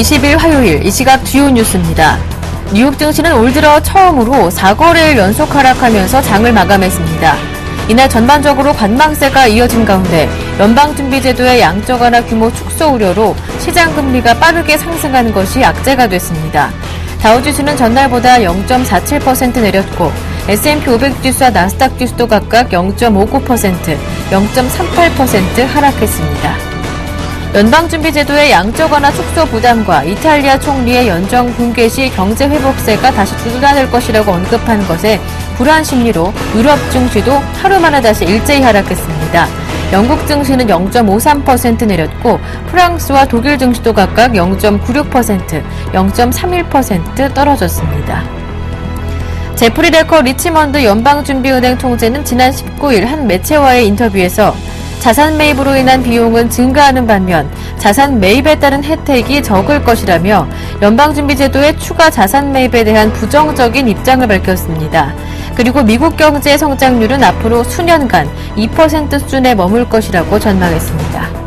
20일 화요일 이 시각 주요 뉴스입니다. 뉴욕 증시는 올 들어 처음으로 4거래일 연속 하락하면서 장을 마감했습니다. 이날 전반적으로 관망세가 이어진 가운데 연방준비제도의 양적 완화 규모 축소 우려로 시장 금리가 빠르게 상승하는 것이 악재가 됐습니다. 다우지수는 전날보다 0.47% 내렸고 S&P 500 지수와 나스닥 지수도 각각 0.59%, 0.38% 하락했습니다. 연방준비제도의 양적 완화 축소 부담과 이탈리아 총리의 연정 붕괴 시 경제 회복세가 다시 줄어들 것이라고 언급한 것에 불안 심리로 유럽 증시도 하루 만에 다시 일제히 하락했습니다. 영국 증시는 0.53% 내렸고 프랑스와 독일 증시도 각각 0.96%, 0.31% 떨어졌습니다. 제프리 레커 리치먼드 연방준비은행 총재는 지난 19일 한 매체와의 인터뷰에서 자산 매입으로 인한 비용은 증가하는 반면 자산 매입에 따른 혜택이 적을 것이라며 연방준비제도의 추가 자산 매입에 대한 부정적인 입장을 밝혔습니다. 그리고 미국 경제의 성장률은 앞으로 수년간 2% 수준에 머물 것이라고 전망했습니다.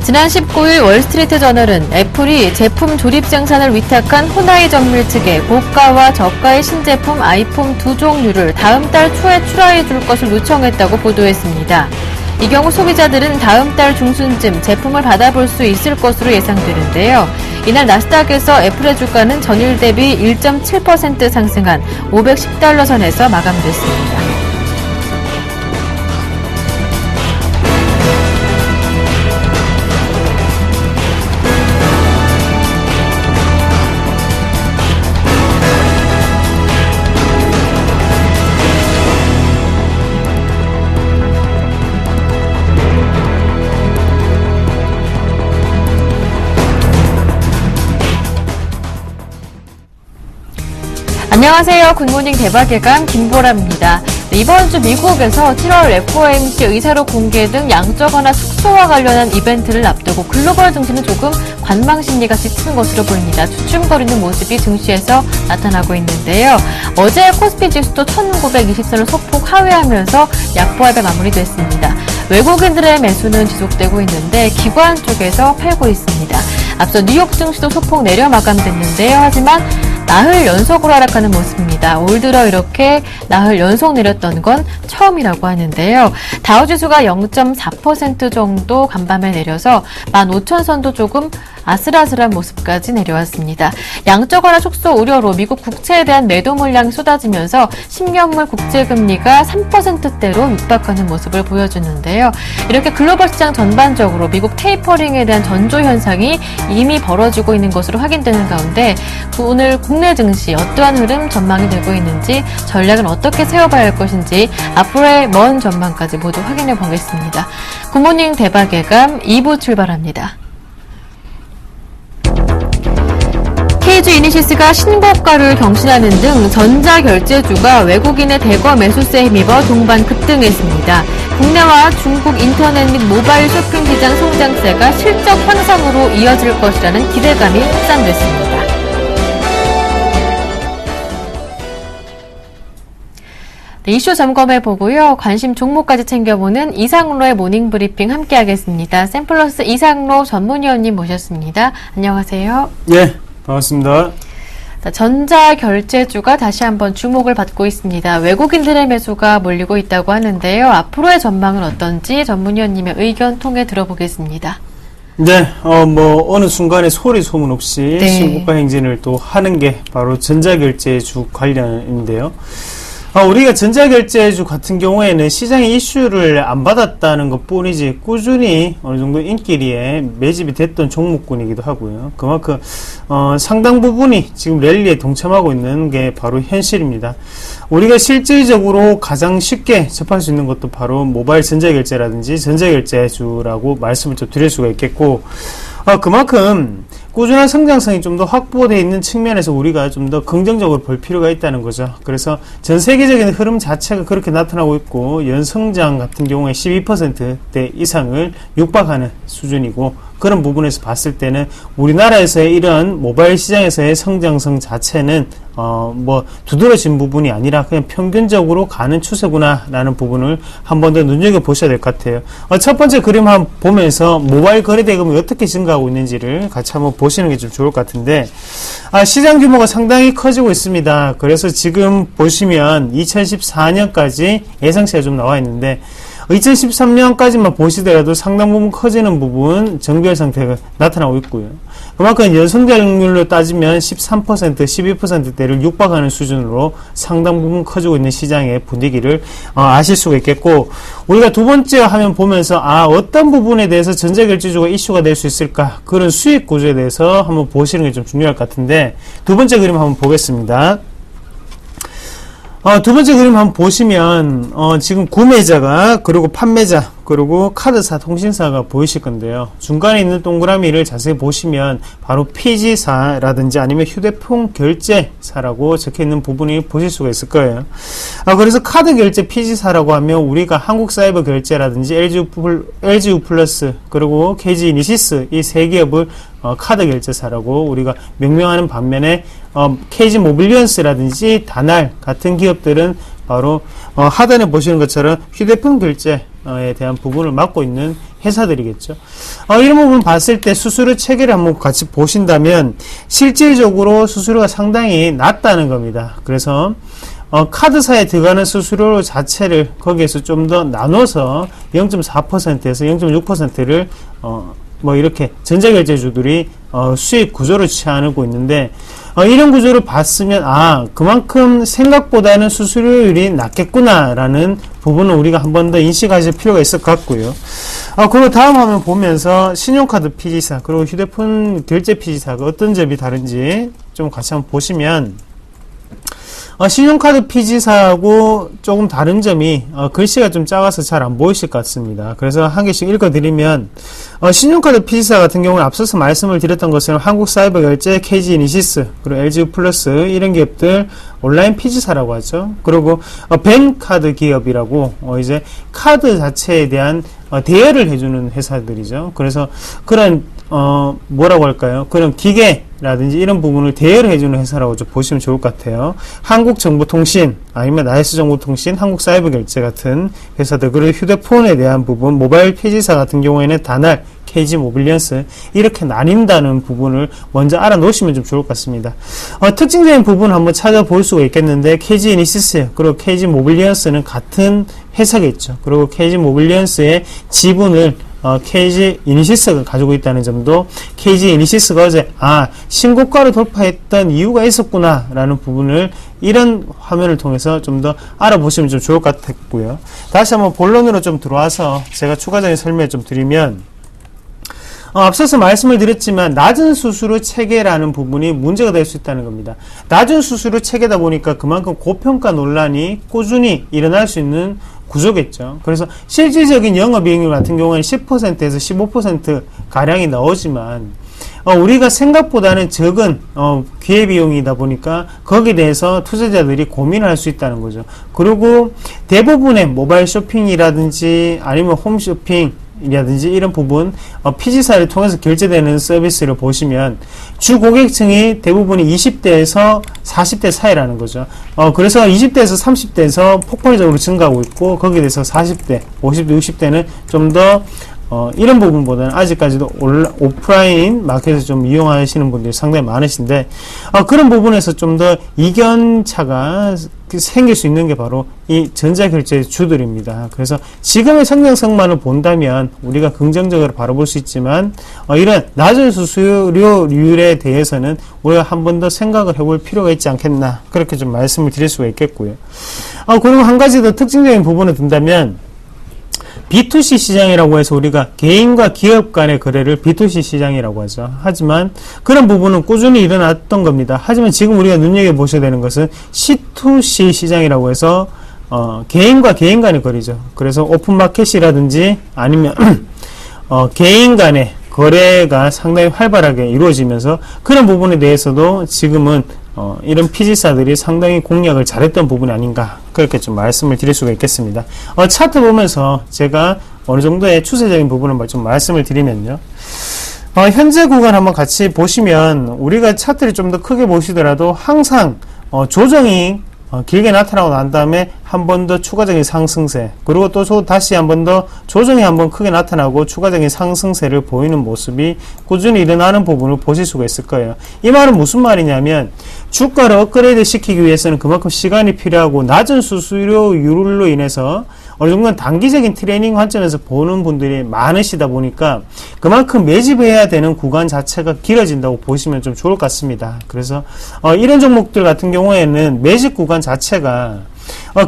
지난 19일 월스트리트 저널은 애플이 제품 조립 생산을 위탁한 호나이 정밀 측에 고가와 저가의 신제품 아이폰 2종류를 다음 달 초에 출하해 줄 것을 요청했다고 보도했습니다. 이 경우 소비자들은 다음 달 중순쯤 제품을 받아볼 수 있을 것으로 예상되는데요. 이날 나스닥에서 애플의 주가는 전일 대비 1.7% 상승한 510달러 선에서 마감됐습니다. 안녕하세요. 굿모닝 대박예감 김보라입니다. 이번 주 미국에서 7월 FOMC 의사로 공개 등 양적 완화 축소와 관련한 이벤트를 앞두고 글로벌 증시는 조금 관망 심리가 짙은 것으로 보입니다. 주춤거리는 모습이 증시에서 나타나고 있는데요. 어제 코스피 지수도 1920선을 소폭 하회하면서 약보합에 마무리됐습니다. 외국인들의 매수는 지속되고 있는데 기관 쪽에서 팔고 있습니다. 앞서 뉴욕 증시도 소폭 내려 마감됐는데요. 하지만 나흘 연속으로 하락하는 모습입니다. 올 들어 이렇게 나흘 연속 내렸던 건 처음이라고 하는데요. 다우지수가 0.4% 정도 간밤에 내려서 15,000선도 조금 아슬아슬한 모습까지 내려왔습니다. 양적 완화 축소 우려로 미국 국채에 대한 매도 물량이 쏟아지면서 10년물 국채금리가 3%대로 육박하는 모습을 보여주는데요. 이렇게 글로벌 시장 전반적으로 미국 테이퍼링에 대한 전조 현상이 이미 벌어지고 있는 것으로 확인되는 가운데 오늘 국내 증시 어떠한 흐름 전망이 되고 있는지 전략은 어떻게 세워봐야 할 것인지 앞으로의 먼 전망까지 모두 확인해 보겠습니다. 굿모닝 대박예감 2부 출발합니다. KG 이니시스가 신고가를 경신하는 등 전자결제주가 외국인의 대거 매수세에 힘입어 동반 급등했습니다. 국내와 중국 인터넷 및 모바일 쇼핑 시장 성장세가 실적 향상으로 이어질 것이라는 기대감이 확산됐습니다. 이슈 점검해보고요. 관심 종목까지 챙겨보는 이상로의 모닝브리핑 함께하겠습니다. 샘플러스 이상로 전문위원님 모셨습니다. 안녕하세요. 네, 반갑습니다. 전자결제주가 다시 한번 주목을 받고 있습니다. 외국인들의 매수가 몰리고 있다고 하는데요. 앞으로의 전망은 어떤지 전문위원님의 의견 통해 들어보겠습니다. 네, 어느 순간에 소리 소문 없이 신고가 행진을 또 하는 게 바로 전자결제주 관련인데요. 우리가 전자결제주 같은 경우에는 시장의 이슈를 안 받았다는 것 뿐이지 꾸준히 어느 정도 인기리에 매집이 됐던 종목군이기도 하고요. 그만큼 상당 부분이 지금 랠리에 동참하고 있는 게 바로 현실입니다. 우리가 실질적으로 가장 쉽게 접할 수 있는 것도 바로 모바일 전자결제라든지 전자결제주라고 말씀을 좀 드릴 수가 있겠고, 그만큼 꾸준한 성장성이 좀 더 확보되어 있는 측면에서 우리가 좀 더 긍정적으로 볼 필요가 있다는 거죠. 그래서 전 세계적인 흐름 자체가 그렇게 나타나고 있고, 연성장 같은 경우에 12%대 이상을 육박하는 수준이고, 그런 부분에서 봤을 때는 우리나라에서의 이런 모바일 시장에서의 성장성 자체는 뭐 두드러진 부분이 아니라 그냥 평균적으로 가는 추세구나라는 부분을 한 번 더 눈여겨보셔야 될 것 같아요. 첫 번째 그림 한번 보면서 모바일 거래대금이 어떻게 증가하고 있는지를 같이 한번 보시는 게 좀 좋을 것 같은데, 시장 규모가 상당히 커지고 있습니다. 그래서 지금 보시면 2014년까지 예상치가 좀 나와 있는데 2013년까지만 보시더라도 상당 부분 커지는 부분 정비할 상태가 나타나고 있고요. 그만큼 연성장률로 따지면 13%, 12%대를 육박하는 수준으로 상당 부분 커지고 있는 시장의 분위기를 아실 수가 있겠고, 우리가 두 번째 화면 보면서 어떤 부분에 대해서 전자결제주가 이슈가 될 수 있을까, 그런 수익 구조에 대해서 한번 보시는 게 좀 중요할 것 같은데, 두 번째 그림 한번 보겠습니다. 두 번째 그림 한번 보시면 지금 구매자가, 그리고 판매자, 그리고 카드사, 통신사가 보이실 건데요. 중간에 있는 동그라미를 자세히 보시면 바로 PG사라든지 아니면 휴대폰 결제사라고 적혀있는 부분이 보실 수가 있을 거예요. 그래서 카드 결제 PG사라고 하면 우리가 한국사이버결제라든지 LGU 플러스, 그리고 KG 이니시스, 이 세 기업을 카드 결제사라고 우리가 명명하는 반면에 KG 모빌리언스라든지 다날 같은 기업들은 바로 하단에 보시는 것처럼 휴대폰 결제에 대한 부분을 맡고 있는 회사들이겠죠. 이런 부분 봤을 때 수수료 체계를 한번 같이 보신다면 실질적으로 수수료가 상당히 낮다는 겁니다. 그래서 카드사에 들어가는 수수료 자체를 거기에서 좀 더 나눠서 0.4%에서 0.6%를 뭐 이렇게 전자결제주들이 수익 구조를 취하고 있는데, 이런 구조를 봤으면 그만큼 생각보다는 수수료율이 낮겠구나라는 부분을 우리가 한 번 더 인식하실 필요가 있을 것 같고요. 그리고 다음 화면 보면서 신용카드 PG사, 그리고 휴대폰 결제 PG사가 어떤 점이 다른지 좀 같이 한번 보시면, 신용카드 PG사하고 조금 다른 점이 글씨가 좀 작아서 잘 안 보이실 것 같습니다. 그래서 한 개씩 읽어드리면, 신용카드 PG사 같은 경우는 앞서서 말씀을 드렸던 것처럼 한국사이버결제, KG 이니시스, 그리고 LGU 플러스 이런 기업들 온라인 PG사라고 하죠. 그리고 벤카드 기업이라고 이제 카드 자체에 대한 대여를 해주는 회사들이죠. 그래서 그런 뭐라고 할까요? 그런 기계라든지 이런 부분을 대여를 해주는 회사라고 좀 보시면 좋을 것 같아요. 한국정보통신, 아니면 나이스정보통신, 한국사이버결제 같은 회사들, 그리고 휴대폰에 대한 부분, 모바일 PG사 같은 경우에는 다날, KG 모빌리언스, 이렇게 나뉜다는 부분을 먼저 알아놓으시면 좀 좋을 것 같습니다. 특징적인 부분을 한번 찾아볼 수가 있겠는데, KG 이니시스, 그리고 KG 모빌리언스는 같은 회사겠죠. 그리고 KG 모빌리언스의 지분을 KG 이니시스가 가지고 있다는 점도, KG 이니시스가 어제 신고가를 돌파했던 이유가 있었구나 라는 부분을 이런 화면을 통해서 좀 더 알아보시면 좀 좋을 것 같고요. 다시 한번 본론으로 좀 들어와서 제가 추가적인 설명을 좀 드리면, 앞서서 말씀을 드렸지만 낮은 수수료 체계라는 부분이 문제가 될 수 있다는 겁니다. 낮은 수수료 체계다 보니까 그만큼 고평가 논란이 꾸준히 일어날 수 있는 구조겠죠. 그래서 실질적인 영업이익률 같은 경우에는 10%에서 15% 가량이 나오지만 우리가 생각보다는 적은 기회비용이다 보니까 거기에 대해서 투자자들이 고민을 할 수 있다는 거죠. 그리고 대부분의 모바일 쇼핑이라든지 아니면 홈쇼핑 이라든지 이런 부분 PG사를 통해서 결제되는 서비스를 보시면 주 고객층이 대부분이 20대에서 40대 사이라는 거죠. 그래서 20대에서 30대에서 폭발적으로 증가하고 있고, 거기에 대해서 40대, 50대, 60대는 좀 더 이런 부분보다는 아직까지도 오프라인 마켓에서 좀 이용하시는 분들이 상당히 많으신데, 그런 부분에서 좀 더 이견차가 생길 수 있는 게 바로 이 전자결제 주들입니다. 그래서 지금의 성장성만을 본다면 우리가 긍정적으로 바라볼 수 있지만, 이런 낮은 수수료율에 대해서는 우리가 한 번 더 생각을 해볼 필요가 있지 않겠나, 그렇게 좀 말씀을 드릴 수가 있겠고요. 그리고 한 가지 더 특징적인 부분을 든다면, B2C 시장이라고 해서 우리가 개인과 기업 간의 거래를 B2C 시장이라고 하죠. 하지만 그런 부분은 꾸준히 일어났던 겁니다. 하지만 지금 우리가 눈여겨보셔야 되는 것은 C2C 시장이라고 해서 개인과 개인 간의 거래죠. 그래서 오픈마켓이라든지 아니면 개인 간의 거래가 상당히 활발하게 이루어지면서 그런 부분에 대해서도 지금은 이런 PG사들이 상당히 공략을 잘했던 부분이 아닌가, 그렇게 좀 말씀을 드릴 수가 있겠습니다. 차트 보면서 제가 어느 정도의 추세적인 부분을 좀 말씀을 드리면요. 현재 구간 한번 같이 보시면 우리가 차트를 좀 더 크게 보시더라도 항상 조정이 길게 나타나고 난 다음에 한 번 더 추가적인 상승세, 그리고 또 다시 한 번 더 조정이 한 번 크게 나타나고 추가적인 상승세를 보이는 모습이 꾸준히 일어나는 부분을 보실 수가 있을 거예요. 이 말은 무슨 말이냐면 주가를 업그레이드 시키기 위해서는 그만큼 시간이 필요하고 낮은 수수료율로 인해서 어느 정도는 단기적인 트레이닝 관점에서 보는 분들이 많으시다 보니까 그만큼 매집해야 되는 구간 자체가 길어진다고 보시면 좀 좋을 것 같습니다. 그래서 이런 종목들 같은 경우에는 매집 구간 자체가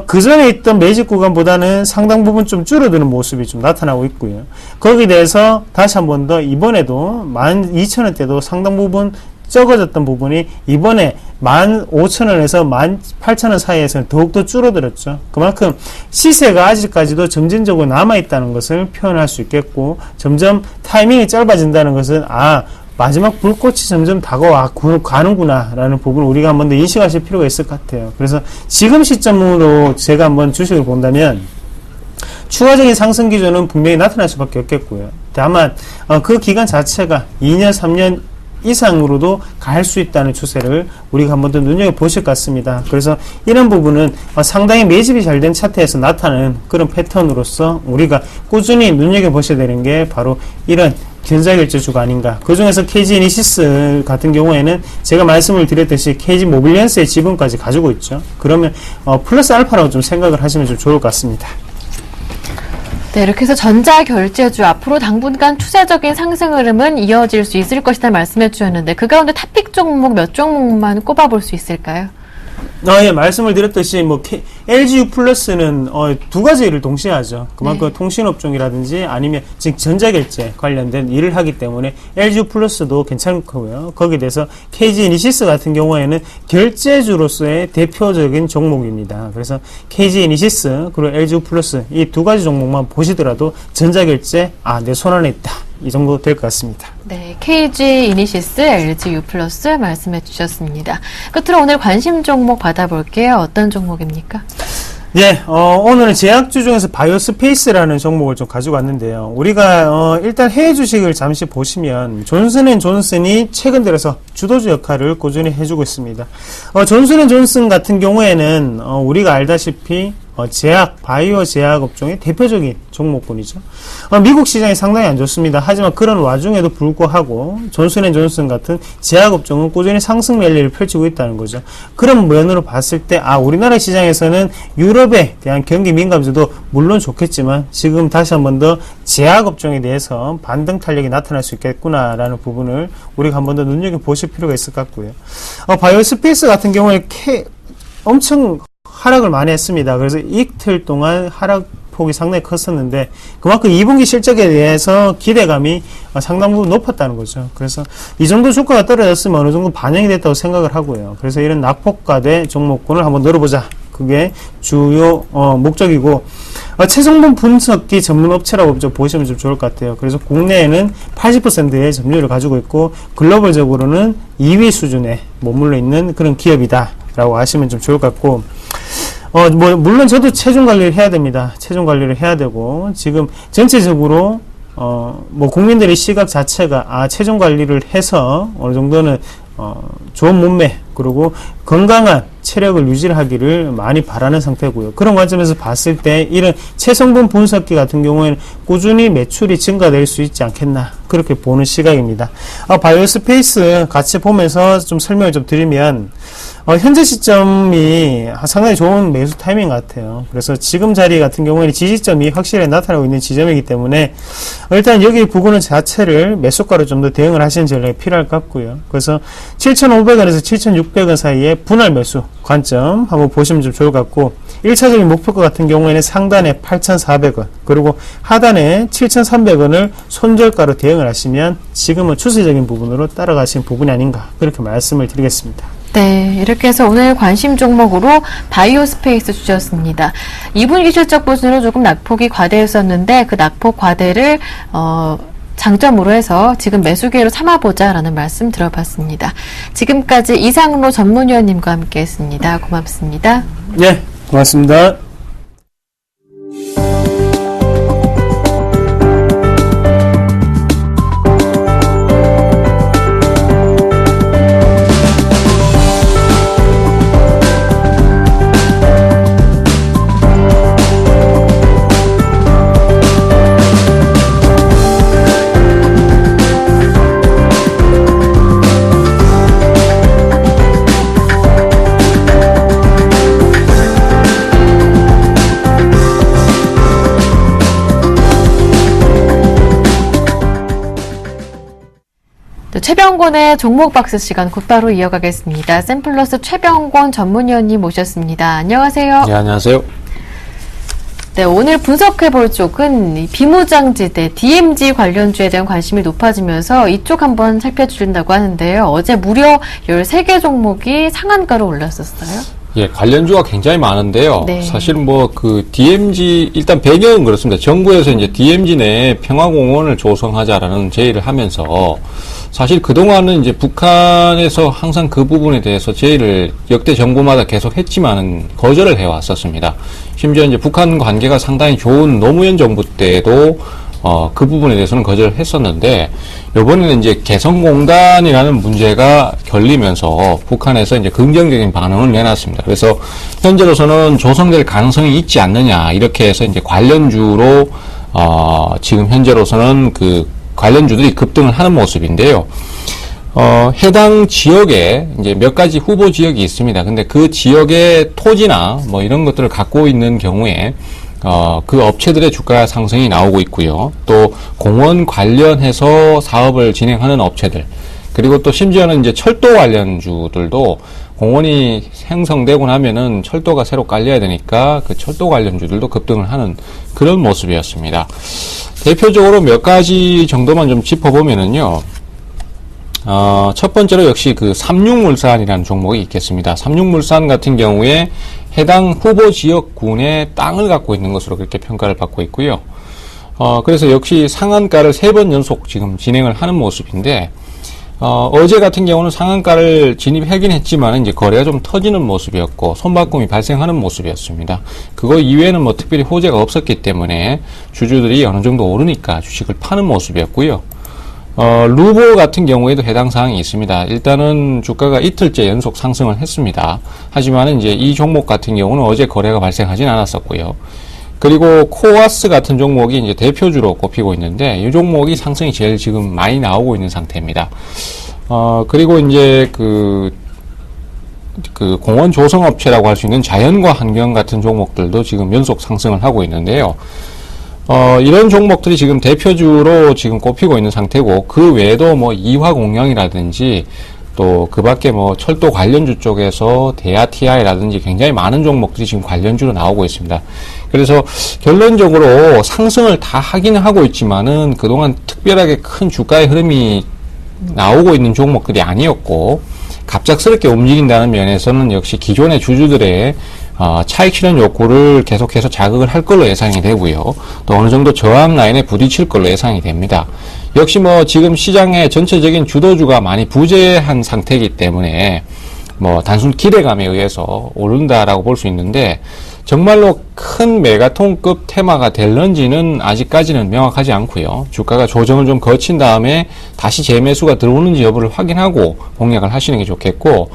그 전에 있던 매집 구간보다는 상당 부분 좀 줄어드는 모습이 좀 나타나고 있고요. 거기에 대해서 다시 한 번 더 이번에도 12,000원대도 상당 부분 적어졌던 부분이 이번에 15,000원에서 18,000원 사이에서는 더욱더 줄어들었죠. 그만큼 시세가 아직까지도 점진적으로 남아있다는 것을 표현할 수 있겠고, 점점 타이밍이 짧아진다는 것은 마지막 불꽃이 점점 가는구나 라는 부분을 우리가 한번 더 인식하실 필요가 있을 것 같아요. 그래서 지금 시점으로 제가 한번 주식을 본다면 추가적인 상승 기조는 분명히 나타날 수밖에 없겠고요. 다만 그 기간 자체가 2년 3년 이상으로도 갈 수 있다는 추세를 우리가 한번 더 눈여겨보실 것 같습니다. 그래서 이런 부분은 상당히 매집이 잘 된 차트에서 나타나는 그런 패턴으로서 우리가 꾸준히 눈여겨보셔야 되는 게 바로 이런 전자결제주가 아닌가. 그 중에서 KG이니시스 같은 경우에는 제가 말씀을 드렸듯이 KG모빌리언스의 지분까지 가지고 있죠. 그러면 플러스 알파라고 좀 생각을 하시면 좀 좋을 것 같습니다. 네, 이렇게 해서 전자결제주 앞으로 당분간 추세적인 상승 흐름은 이어질 수 있을 것이다 말씀해 주셨는데, 그 가운데 탑픽 종목 몇 종목만 꼽아볼 수 있을까요? 예, 말씀을 드렸듯이 LGU 플러스는 두 가지를 동시에 하죠. 그만큼 통신업종이라든지 아니면 지금 전자결제 관련된 일을 하기 때문에 LGU 플러스도 괜찮고요. 거기에 대해서 KG이니시스 같은 경우에는 결제주로서의 대표적인 종목입니다. 그래서 KG이니시스 그리고 LGU 플러스 이 두 가지 종목만 보시더라도 전자결제 내 손안에 있다, 이 정도 될 것 같습니다. 네, KG이니시스, LGU 플러스 말씀해 주셨습니다. 끝으로 오늘 관심 종목 받아볼게요. 어떤 종목입니까? 예, 오늘은 제약주 중에서 바이오스페이스라는 종목을 좀 가지고 왔는데요. 우리가 일단 해외 주식을 잠시 보시면 존슨앤존슨이 최근 들어서 주도주 역할을 꾸준히 해주고 있습니다. 존슨앤존슨 같은 경우에는 우리가 알다시피 바이오 제약 업종의 대표적인 종목군이죠. 미국 시장이 상당히 안 좋습니다. 하지만 그런 와중에도 불구하고 존슨앤존슨 같은 제약 업종은 꾸준히 상승 랠리를 펼치고 있다는 거죠. 그런 면으로 봤을 때 우리나라 시장에서는 유럽에 대한 경기 민감도도 물론 좋겠지만 지금 다시 한 번 더 제약 업종에 대해서 반등 탄력이 나타날 수 있겠구나라는 부분을 우리가 한 번 더 눈여겨보실 필요가 있을 것 같고요. 바이오스페이스 같은 경우에 엄청 하락을 많이 했습니다. 그래서 이틀 동안 하락폭이 상당히 컸었는데 그만큼 2분기 실적에 대해서 기대감이 상당 부분 높았다는 거죠. 그래서 이 정도 주가가 떨어졌으면 어느 정도 반영이 됐다고 생각을 하고요. 그래서 이런 낙폭과대 종목군을 한번 늘어보자. 그게 주요 목적이고, 최성분 분석기 전문 업체라고 좀 보시면 좀 좋을 것 같아요. 그래서 국내에는 80%의 점유율을 가지고 있고 글로벌적으로는 2위 수준에 머물러 있는 그런 기업이다 라고 하시면 좀 좋을 것 같고, 물론 저도 체중 관리를 해야 됩니다. 체중 관리를 해야 되고, 지금 전체적으로 국민들의 시각 자체가 체중 관리를 해서 어느 정도는 좋은 몸매 그리고 건강한 체력을 유지하기를 많이 바라는 상태고요. 그런 관점에서 봤을 때 이런 체성분 분석기 같은 경우에는 꾸준히 매출이 증가될 수 있지 않겠나, 그렇게 보는 시각입니다. 바이오스페이스 같이 보면서 좀 설명을 좀 드리면 현재 시점이 상당히 좋은 매수 타이밍 같아요. 그래서 지금 자리 같은 경우에는 지지점이 확실히 나타나고 있는 지점이기 때문에 일단 여기 부근은 자체를 매수가로 좀 더 대응을 하시는 전략이 필요할 것 같고요. 그래서 7,500원에서 7,600원 사이에 분할 매수 관점 한번 보시면 좀 좋을 것 같고, 1차적인 목표가 같은 경우에는 상단에 8,400원 그리고 하단에 7,300원을 손절가로 대응을 하시면 지금은 추세적인 부분으로 따라가신 부분이 아닌가, 그렇게 말씀을 드리겠습니다. 네, 이렇게 해서 오늘 관심 종목으로 바이오스페이스 주셨습니다. 2분기 실적 보수로 조금 낙폭이 과대했었는데 그 낙폭 과대를 장점으로 해서 지금 매수 기회로 삼아보자라는 말씀 들어봤습니다. 지금까지 이상로 전문위원님과 함께했습니다. 고맙습니다. 네, 고맙습니다. 최병곤의 종목 박스 시간 곧바로 이어가겠습니다. 샘플러스 최병곤 전문위원님 모셨습니다. 안녕하세요. 네, 안녕하세요. 네, 오늘 분석해볼 쪽은 비무장지대 DMZ 관련주에 대한 관심이 높아지면서 이쪽 한번 살펴주신다고 하는데요. 어제 무려 13개 종목이 상한가로 올랐었어요. 예, 관련주가 굉장히 많은데요. 네. 사실 DMZ, 일단 배경은 그렇습니다. 정부에서 이제 DMZ 내에 평화공원을 조성하자라는 제의를 하면서 사실 그동안은 이제 북한에서 항상 그 부분에 대해서 제의를 역대 정부마다 계속 했지만은 거절을 해왔었습니다. 심지어 이제 북한 관계가 상당히 좋은 노무현 정부 때도 그 부분에 대해서는 거절을 했었는데, 요번에는 이제 개성공단이라는 문제가 결리면서 북한에서 이제 긍정적인 반응을 내놨습니다. 그래서 현재로서는 조성될 가능성이 있지 않느냐, 이렇게 해서 이제 관련주로, 지금 현재로서는 그 관련주들이 급등을 하는 모습인데요. 해당 지역에 이제 몇 가지 후보 지역이 있습니다. 근데 그 지역의 토지나 뭐 이런 것들을 갖고 있는 경우에 그 업체들의 주가 상승이 나오고 있고요. 또 공원 관련해서 사업을 진행하는 업체들, 그리고 또 심지어는 이제 철도 관련주들도 공원이 생성되고 나면은 철도가 새로 깔려야 되니까 그 철도 관련주들도 급등을 하는 그런 모습이었습니다. 대표적으로 몇 가지 정도만 좀 짚어보면은요. 첫 번째로 역시 그 삼육물산이라는 종목이 있겠습니다. 삼육물산 같은 경우에 해당 후보 지역군의 땅을 갖고 있는 것으로 그렇게 평가를 받고 있고요. 그래서 역시 상한가를 3번 연속 지금 진행을 하는 모습인데, 어제 같은 경우는 상한가를 진입하긴 했지만 이제 거래가 좀 터지는 모습이었고 손바꿈이 발생하는 모습이었습니다. 그거 이외에는 뭐 특별히 호재가 없었기 때문에 주주들이 어느 정도 오르니까 주식을 파는 모습이었고요. 루보 같은 경우에도 해당 사항이 있습니다. 일단은 주가가 이틀째 연속 상승을 했습니다. 하지만 이제 이 종목 같은 경우는 어제 거래가 발생하진 않았었고요. 그리고 코아스 같은 종목이 이제 대표주로 꼽히고 있는데, 이 종목이 상승이 제일 지금 많이 나오고 있는 상태입니다. 그리고 이제 그 공원 조성업체라고 할 수 있는 자연과 환경 같은 종목들도 지금 연속 상승을 하고 있는데요. 이런 종목들이 지금 대표주로 지금 꼽히고 있는 상태고, 그 외에도 뭐 이화공영이라든지 또 그 밖에 뭐 철도 관련주 쪽에서 대아TI라든지 굉장히 많은 종목들이 지금 관련주로 나오고 있습니다. 그래서 결론적으로 상승을 다 하기는 하고 있지만은 그동안 특별하게 큰 주가의 흐름이 나오고 있는 종목들이 아니었고, 갑작스럽게 움직인다는 면에서는 역시 기존의 주주들의 차익 실현 욕구를 계속해서 자극을 할 걸로 예상이 되고요. 또 어느 정도 저항 라인에 부딪힐 걸로 예상이 됩니다. 역시 뭐 지금 시장의 전체적인 주도주가 많이 부재한 상태이기 때문에 뭐 단순 기대감에 의해서 오른다라고 볼 수 있는데, 정말로 큰 메가톤급 테마가 될런지는 아직까지는 명확하지 않고요. 주가가 조정을 좀 거친 다음에 다시 재매수가 들어오는지 여부를 확인하고 공략을 하시는 게 좋겠고,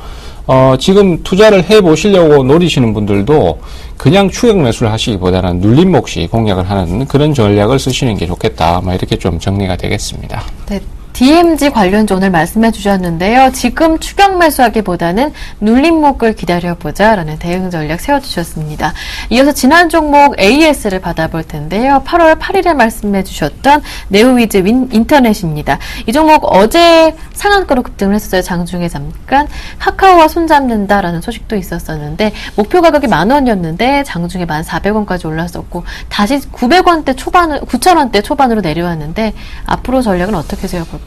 지금 투자를 해 보시려고 노리시는 분들도 그냥 추격 매수를 하시기보다는 눌림 몫이 공략을 하는 그런 전략을 쓰시는 게 좋겠다. 이렇게 좀 정리가 되겠습니다. 네. DMZ 관련주 오늘 말씀해 주셨는데요. 지금 추격 매수하기보다는 눌림목을 기다려보자라는 대응 전략 세워주셨습니다. 이어서 지난 종목 AS를 받아볼 텐데요. 8월 8일에 말씀해 주셨던 네오위즈 인터넷입니다. 이 종목 어제 상한가로 급등을 했었어요. 장중에 잠깐. 카카오와 손잡는다라는 소식도 있었었는데, 목표 가격이 10,000원이었는데 장중에 1,400원까지 올랐었고 다시 900원대 초반을 9,000원대 초반으로 내려왔는데, 앞으로 전략은 어떻게 세워볼까요?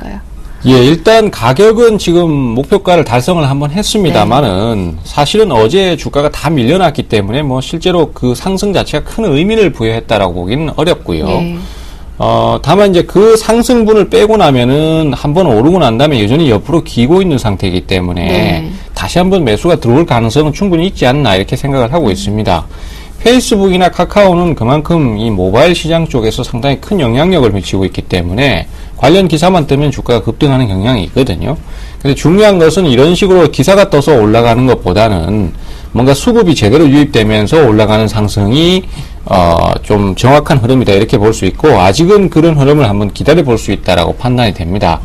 예, 일단 가격은 지금 목표가를 달성을 한번 했습니다만은, 사실은 어제 주가가 다 밀려났기 때문에 뭐 실제로 그 상승 자체가 큰 의미를 부여했다라고 보기는 어렵고요. 다만 이제 그 상승분을 빼고 나면은 한번 오르고 난 다음에 여전히 옆으로 기고 있는 상태이기 때문에 다시 한번 매수가 들어올 가능성은 충분히 있지 않나, 이렇게 생각을 하고 있습니다. 페이스북이나 카카오는 그만큼 이 모바일 시장 쪽에서 상당히 큰 영향력을 미치고 있기 때문에 관련 기사만 뜨면 주가가 급등하는 경향이 있거든요. 근데 중요한 것은 이런 식으로 기사가 떠서 올라가는 것보다는 뭔가 수급이 제대로 유입되면서 올라가는 상승이 좀 정확한 흐름이다, 이렇게 볼 수 있고, 아직은 그런 흐름을 한번 기다려 볼 수 있다라고 판단이 됩니다.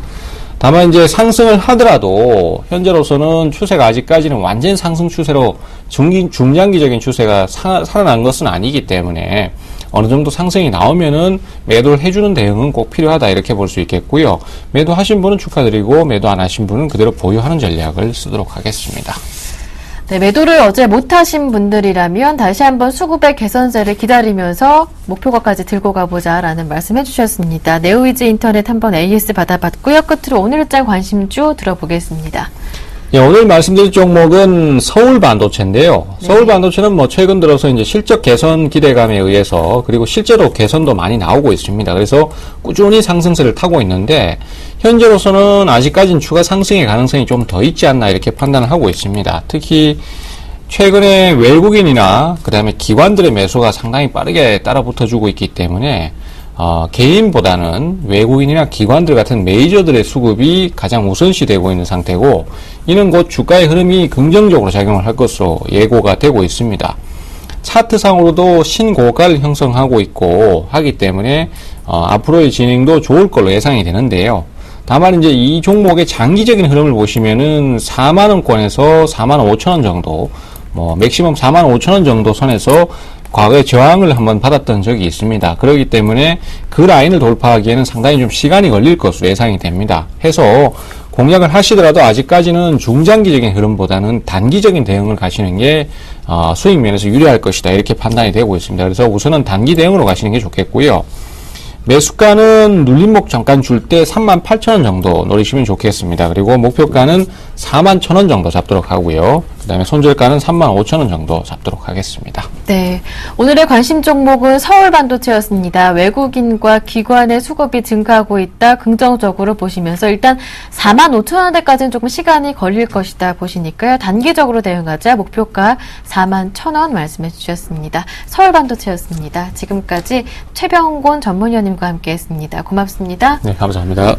다만 이제 상승을 하더라도 현재로서는 추세가 아직까지는 완전 상승 추세로 중장기적인 추세가 살아난 것은 아니기 때문에 어느 정도 상승이 나오면은 매도를 해주는 대응은 꼭 필요하다 이렇게 볼 수 있겠고요. 매도하신 분은 축하드리고 매도 안 하신 분은 그대로 보유하는 전략을 쓰도록 하겠습니다. 네, 매도를 어제 못하신 분들이라면 다시 한번 수급의 개선세를 기다리면서 목표가까지 들고 가보자라는 말씀 해주셨습니다. 네오이즈 인터넷 한번 AS 받아봤고요. 끝으로 오늘 일장 관심주 들어보겠습니다. 예, 오늘 말씀드릴 종목은 서울반도체인데요. 네. 서울반도체는 뭐 최근 들어서 이제 실적 개선 기대감에 의해서 그리고 실제로 개선도 많이 나오고 있습니다. 그래서 꾸준히 상승세를 타고 있는데 현재로서는 아직까지는 추가 상승의 가능성이 좀 더 있지 않나 이렇게 판단을 하고 있습니다. 특히 최근에 외국인이나 그다음에 기관들의 매수가 상당히 빠르게 따라붙어주고 있기 때문에 개인보다는 외국인이나 기관들 같은 메이저들의 수급이 가장 우선시 되고 있는 상태고 이는 곧 주가의 흐름이 긍정적으로 작용을 할 것으로 예고가 되고 있습니다. 차트상으로도 신고가를 형성하고 있고 하기 때문에 앞으로의 진행도 좋을 걸로 예상이 되는데요. 다만 이제 이 종목의 장기적인 흐름을 보시면은 4만원권에서 45,000원 정도 맥시멈 45,000원 정도 선에서 과거에 저항을 한번 받았던 적이 있습니다. 그렇기 때문에 그 라인을 돌파하기에는 상당히 좀 시간이 걸릴 것으로 예상이 됩니다. 해서 공략을 하시더라도 아직까지는 중장기적인 흐름보다는 단기적인 대응을 가시는 게 수익 면에서 유리할 것이다 이렇게 판단이 되고 있습니다. 그래서 우선은 단기 대응으로 가시는 게 좋겠고요. 매수가는 눌림목 잠깐 줄 때 38,000원 정도 노리시면 좋겠습니다. 그리고 목표가는 41,000원 정도 잡도록 하고요. 그 다음에 손절가는 35,000원 정도 잡도록 하겠습니다. 네, 오늘의 관심 종목은 서울반도체였습니다. 외국인과 기관의 수급이 증가하고 있다 긍정적으로 보시면서 일단 45,000원대까지는 조금 시간이 걸릴 것이다 보시니까요. 단기적으로 대응하자 목표가 41,000원 말씀해 주셨습니다. 서울반도체였습니다. 지금까지 최병곤 전문위원님과 함께했습니다. 고맙습니다. 네, 감사합니다.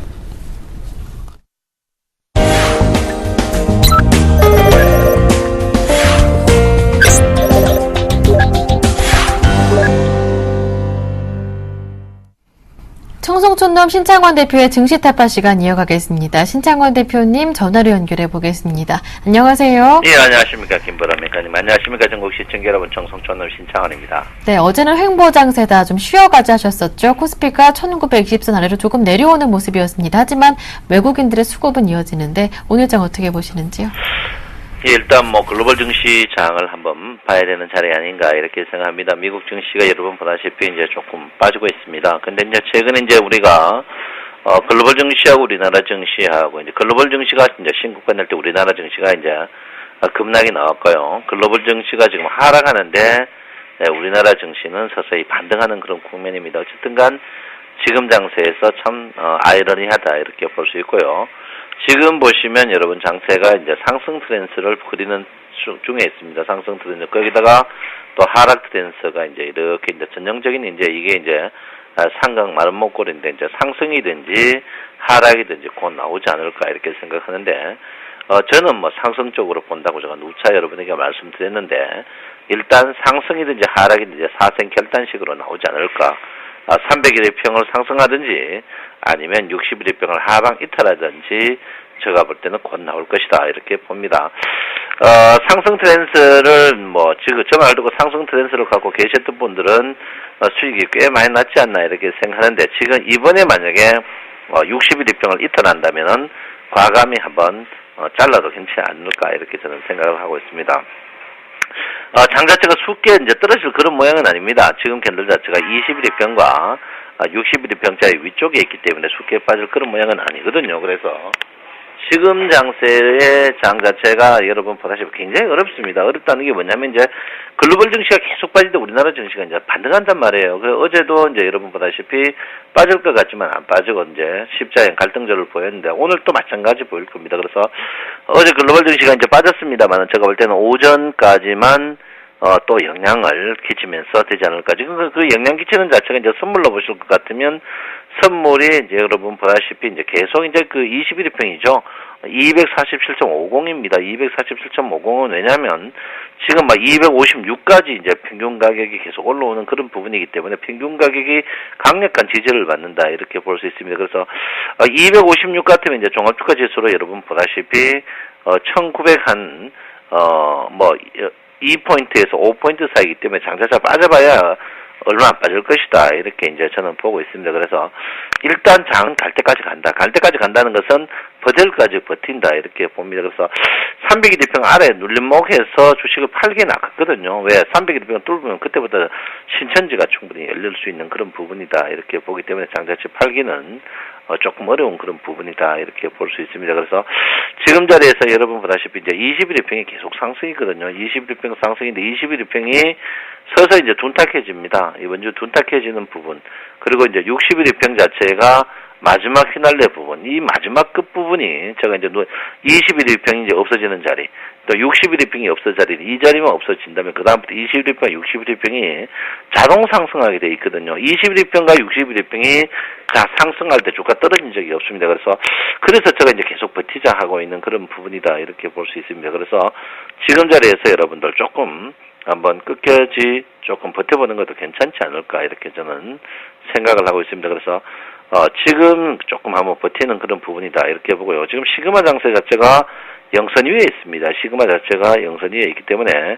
청송촌놈 신창원 대표의 증시 타파 시간 이어가겠습니다. 신창원 대표님 전화로 연결해 보겠습니다. 안녕하세요. 예, 안녕하십니까. 김보라 메카님. 안녕하십니까. 전국 시청자 여러분. 청송촌놈 신창원입니다. 네, 어제는 횡보장세다 좀 쉬어가지 하셨었죠. 코스피가 1920선 아래로 조금 내려오는 모습이었습니다. 하지만 외국인들의 수급은 이어지는데 오늘 장 어떻게 보시는지요? 예, 일단 글로벌 증시 장을 한번 봐야 되는 자리 아닌가 이렇게 생각합니다. 미국 증시가 여러분 보다시피 이제 조금 빠지고 있습니다. 근데 이제 최근에 이제 우리가 글로벌 증시하고 우리나라 증시하고 이제 글로벌 증시가 이제 신고가 낼 때 우리나라 증시가 이제 급락이 나왔고요. 글로벌 증시가 지금 하락하는데 우리나라 증시는 서서히 반등하는 그런 국면입니다. 어쨌든간 지금 장세에서 참 아이러니하다 이렇게 볼 수 있고요. 지금 보시면 여러분 장세가 이제 상승 트렌드를 그리는 중에 있습니다. 상승 트렌드. 거기다가 또 하락 트렌드가 이제 이렇게 이제 전형적인 이제 이게 이제 삼각 마른 목걸이인데 이제 상승이든지 하락이든지 곧 나오지 않을까 이렇게 생각하는데 저는 상승 쪽으로 본다고 제가 누차 여러분에게 말씀드렸는데 일단 상승이든지 하락이든지 사생결단식으로 나오지 않을까. 301의 평을 상승하든지 아니면 61의 평을 하방 이탈하든지 제가 볼 때는 곧 나올 것이다 이렇게 봅니다. 상승 트렌드를 지금 저 말 듣고 상승 트렌드를 갖고 계셨던 분들은 수익이 꽤 많이 났지 않나 이렇게 생각하는데 지금 이번에 만약에 61의 평을 이탈한다면은 과감히 한번 잘라도 괜찮지 않을까 이렇게 저는 생각을 하고 있습니다. 장 자체가 쉽게 이제 떨어질 그런 모양은 아닙니다. 지금 캔들 자체가 21일평과 61일평 위쪽에 있기 때문에 쉽게 빠질 그런 모양은 아니거든요. 그래서 지금 장세의 장 자체가 여러분 보다시피 굉장히 어렵습니다. 어렵다는 게 뭐냐면 이제 글로벌 증시가 계속 빠지는데 우리나라 증시가 이제 반등한단 말이에요. 그래서 어제도 이제 여러분 보다시피 빠질 것 같지만 안 빠지고 이제 십자형 갈등절을 보였는데 오늘 또 마찬가지 보일 겁니다. 그래서 어제 글로벌 증시가 이제 빠졌습니다만 제가 볼 때는 오전까지만 또 영향을 끼치면서 되지 않을까. 지금 그 영향 끼치는 자체가 이제 선물로 보실 것 같으면 선물이 이제 여러분 보다시피 이제 계속 이제 그 21일평이죠. 247.50입니다. 247.50은 왜냐면 지금 256까지 이제 평균 가격이 계속 올라오는 그런 부분이기 때문에 평균 가격이 강력한 지지를 받는다 이렇게 볼 수 있습니다. 그래서 256 같으면 이제 종합주가 지수로 여러분 보다시피 1900 2포인트에서 5포인트 사이이기 때문에 장자차 빠져봐야 얼마 안 빠질 것이다. 이렇게 이제 저는 보고 있습니다. 그래서 일단 장 갈 때까지 간다. 갈 때까지 간다는 것은 버틸까지 버틴다. 이렇게 봅니다. 그래서 321평 아래 눌림목에서 주식을 팔기에 나갔거든요. 왜? 321평 뚫으면 그때부터 신천지가 충분히 열릴 수 있는 그런 부분이다. 이렇게 보기 때문에 장자체 팔기는 조금 어려운 그런 부분이다. 이렇게 볼 수 있습니다. 그래서 지금 자리에서 여러분 보다시피 이제 21평이 계속 상승이거든요. 21평 상승인데 21평이 서서히 이제 둔탁해집니다. 이번 주 둔탁해지는 부분. 그리고 이제 61평 자체가 마지막 휘날레 부분, 이 마지막 끝 부분이 제가 이제 21평이 이제 없어지는 자리, 또 61평이 없어진 자리, 이 자리만 없어진다면 그 다음부터 21평, 61평이 자동 상승하게 돼 있거든요. 21평과 61평이 다 상승할 때 주가 떨어진 적이 없습니다. 그래서 제가 이제 계속 버티자 하고 있는 그런 부분이다 이렇게 볼 수 있습니다. 그래서 지금 자리에서 여러분들 조금 한번 끝까지 조금 버텨보는 것도 괜찮지 않을까 이렇게 저는 생각을 하고 있습니다. 그래서 지금 조금 한번 버티는 그런 부분이다 이렇게 보고요. 지금 시그마 장세 자체가 영선 위에 있습니다. 시그마 자체가 영선 위에 있기 때문에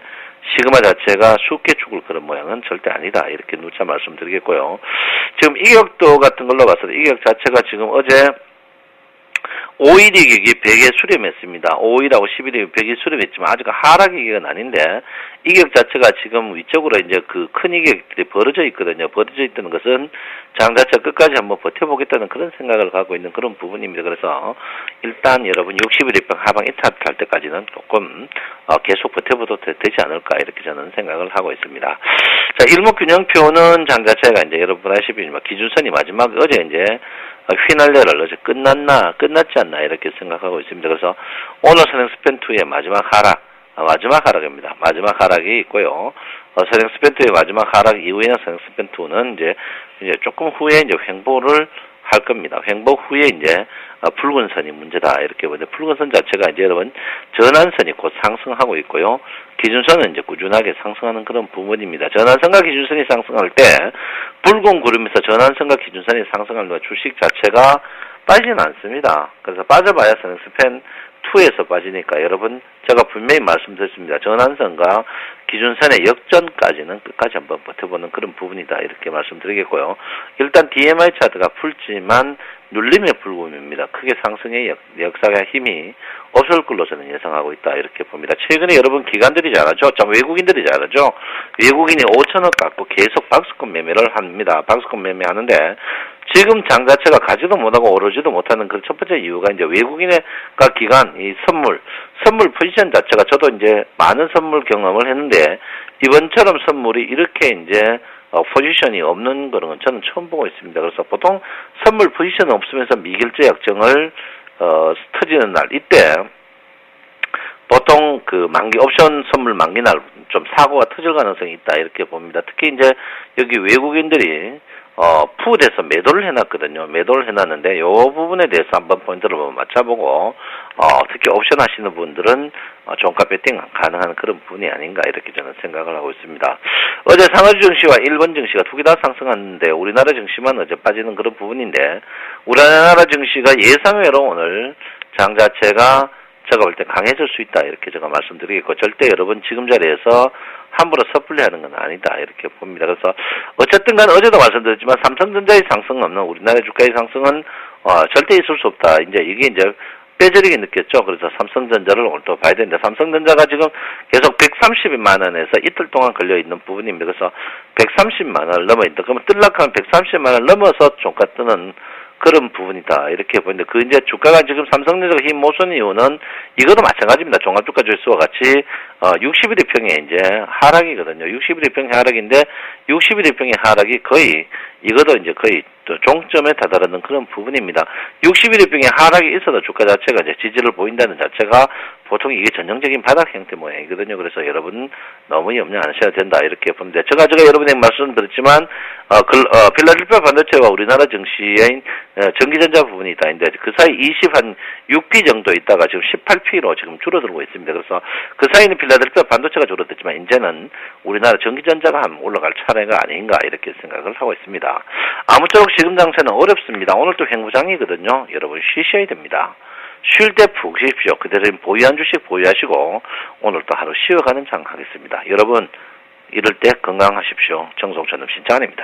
시그마 자체가 쉽게 죽을 그런 모양은 절대 아니다 이렇게 누차 말씀드리겠고요. 지금 이격도 같은 걸로 봤을 때 이격 자체가 지금 어제 5일 이격이 100에 수렴했습니다. 5일하고 11일이 100이 수렴했지만 아직 하락 이격은 아닌데 이격 자체가 지금 위쪽으로 이제 그 큰 이격들이 벌어져 있거든요. 벌어져 있다는 것은 장 자체가 끝까지 한번 버텨보겠다는 그런 생각을 갖고 있는 그런 부분입니다. 그래서 일단 여러분 61일평 하방 1차 갈 때까지는 조금 계속 버텨봐도 되지 않을까 이렇게 저는 생각을 하고 있습니다. 자, 일목균형표는 장 자체가 이제 여러분 아시다시피 기준선이 마지막 어제 이제 휘날레를 어제 끝났지 않나 이렇게 생각하고 있습니다. 그래서 오늘 선행 스펜2의 마지막 하락입니다. 마지막 하락이 있고요. 선행 스펜2의 마지막 하락 이후에는 선행 스펜2는 이제 조금 후에 이제 횡보를 할 겁니다. 횡보 후에 이제 붉은 선이 문제다 이렇게 보는데 붉은 선 자체가 이제 여러분 전환선이 곧 상승하고 있고요. 기준선은 이제 꾸준하게 상승하는 그런 부분입니다. 전환선과 기준선이 상승할 때 붉은 구름에서 전환선과 기준선이 상승하면 주식 자체가 빠지지는 않습니다. 그래서 빠져봐야 선행 스펜 2에서 빠지니까 여러분 제가 분명히 말씀드렸습니다. 전환선과 기준선의 역전까지는 끝까지 한번 버텨보는 그런 부분이다 이렇게 말씀드리겠고요. 일단 DMI 차트가 풀지만 눌림의 불금입니다. 크게 상승의 역사의 힘이 없을 걸로 저는 예상하고 있다 이렇게 봅니다. 최근에 여러분 기관들이 잘하죠. 참 외국인들이 잘하죠. 외국인이 5천억 갖고 계속 박스권 매매를 합니다. 박스권 매매하는데 지금 장 자체가 가지도 못하고 오르지도 못하는 그 첫 번째 이유가 이제 외국인과 기관 이 선물 포지션 자체가 저도 이제 많은 선물 경험을 했는데 이번처럼 선물이 이렇게 이제 포지션이 없는 그런 저는 처음 보고 있습니다. 그래서 보통 선물 포지션 없으면서 미결제 약정을 터지는 날 이때 보통 그 만기 옵션 선물 만기 날 좀 사고가 터질 가능성이 있다 이렇게 봅니다. 특히 이제 여기 외국인들이 풋에서 매도를 해놨거든요. 매도를 해놨는데 요 부분에 대해서 한번 포인트를 맞춰보고 특히 옵션 하시는 분들은 종가 배팅 가능한 그런 부분이 아닌가 이렇게 저는 생각을 하고 있습니다. 어제 상하주 증시와 일본 증시가 두 개 다 상승하는데 우리나라 증시만 어제 빠지는 그런 부분인데 우리나라 증시가 예상외로 오늘 장 자체가 제가 볼 때 강해질 수 있다 이렇게 제가 말씀드리겠고 절대 여러분 지금 자리에서 함부로 섣불리하는 건 아니다 이렇게 봅니다. 그래서 어쨌든 간 어제도 말씀드렸지만 삼성전자의 상승 없는 우리나라 주가의 상승은 절대 있을 수 없다. 이제 이게 이제 뼈저리게 느꼈죠. 그래서 삼성전자를 오늘 또 봐야 되는데 삼성전자가 지금 계속 130만 원에서 이틀 동안 걸려 있는 부분입니다. 그래서 130만 원을 넘어 있다. 그러면 뜰락하면 130만 원을 넘어서 종가 뜨는 그런 부분이다 이렇게 보이는데 그 이제 주가가 지금 삼성전자가 힘 못 쓰는 이유는 이것도 마찬가지입니다. 종합주가 지수와 같이 61일평의 이제 하락이거든요. 61일평의 하락인데 61일평의 하락이 거의 이것도 이제 거의 또 종점에 다다르는 그런 부분입니다. 61일평의 하락이 있어도 주가 자체가 이제 지지를 보인다는 자체가 보통 이게 전형적인 바닥 형태 모양이거든요. 그래서 여러분 너무 염려 안 하셔야 된다 이렇게 봅니다. 제가 여러분에게 말씀드렸지만 필라델피아 반도체와 우리나라 증시의 전기전자 부분이 있다. 근데 그 사이 6P 정도 있다가 지금 18P로 지금 줄어들고 있습니다. 그래서 그 사이는 필라델피아 반도체가 줄어들었지만 이제는 우리나라 전기전자가 한번 올라갈 차례가 아닌가 이렇게 생각을 하고 있습니다. 아무쪼록 지금 장세는 어렵습니다. 오늘 또 횡보장이거든요. 여러분 쉬셔야 됩니다. 쉴 때 푹 쉬십시오. 그대로 보유한 주식 보유하시고 오늘 또 하루 쉬어가는 장 하겠습니다. 여러분 이럴 때 건강하십시오. 정성천업 신청입니다.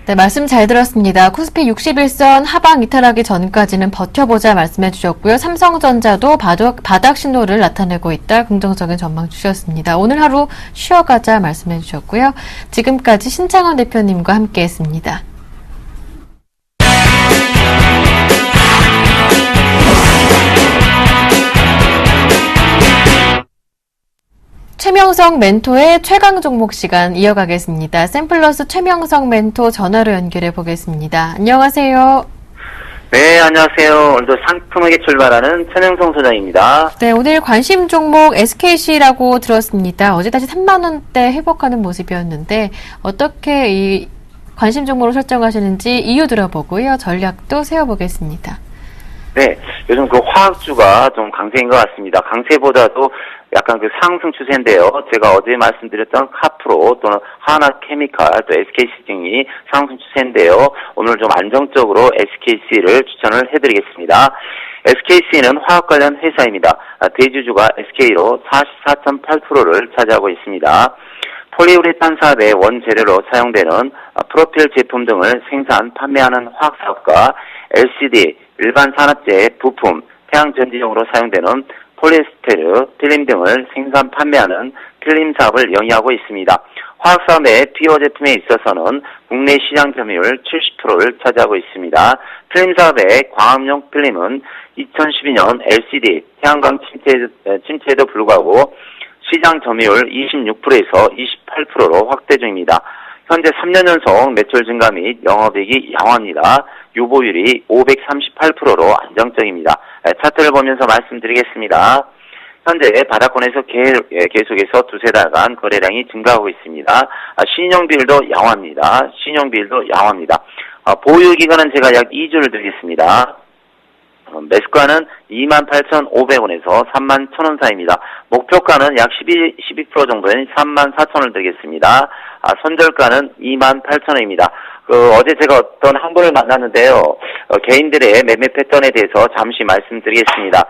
네, 말씀 잘 들었습니다. 코스피 61선 하방 이탈하기 전까지는 버텨보자 말씀해 주셨고요. 삼성전자도 바닥 신호를 나타내고 있다. 긍정적인 전망 주셨습니다. 오늘 하루 쉬어가자 말씀해 주셨고요. 지금까지 신창원 대표님과 함께했습니다. 최명성 멘토의 최강 종목 시간 이어가겠습니다. 샘플러스 최명성 멘토 전화로 연결해 보겠습니다. 안녕하세요. 네, 안녕하세요. 오늘도 상큼하게 출발하는 최명성 소장입니다. 네, 오늘 관심 종목 SKC라고 들었습니다. 어제 다시 3만 원대 회복하는 모습이었는데 어떻게 이 관심 종목으로 설정하시는지 이유 들어보고요. 전략도 세워보겠습니다. 네, 요즘 그 화학주가 좀 강세인 것 같습니다. 강세보다도 약간 그 상승 추세인데요. 제가 어제 말씀드렸던 카프로 또는 하나케미칼 또 SKC 등이 상승 추세인데요. 오늘 좀 안정적으로 SKC를 추천을 해드리겠습니다. SKC는 화학 관련 회사입니다. 대주주가 SK로 44.8%를 차지하고 있습니다. 폴리우레탄 사업의 원재료로 사용되는 프로필 제품 등을 생산, 판매하는 화학사업과 LCD, 일반 산업재 부품, 태양전지용으로 사용되는 폴리에스테르, 필름 등을 생산, 판매하는 필름 사업을 영위하고 있습니다. 화학사업의 비료 제품에 있어서는 국내 시장 점유율 70%를 차지하고 있습니다. 필름 사업의 광합용 필름은 2012년 LCD, 태양광 침체에도 불구하고 시장 점유율 26%에서 28%로 확대 중입니다. 현재 3년 연속 매출 증가 및 영업이익이 양호합니다. 유보율이 538%로 안정적입니다. 차트를 보면서 말씀드리겠습니다. 현재 바닥권에서 계속해서 두세 달간 거래량이 증가하고 있습니다. 신용비율도 양호합니다. 보유기간은 제가 약 2주를 드리겠습니다. 매수가는 28,500원에서 31,000원 사이입니다. 목표가는 약 12% 정도인 34,000원을 드리겠습니다. 손절가는 28,000원입니다. 어제 제가 어떤 한 분을 만났는데요. 개인들의 매매 패턴에 대해서 잠시 말씀드리겠습니다.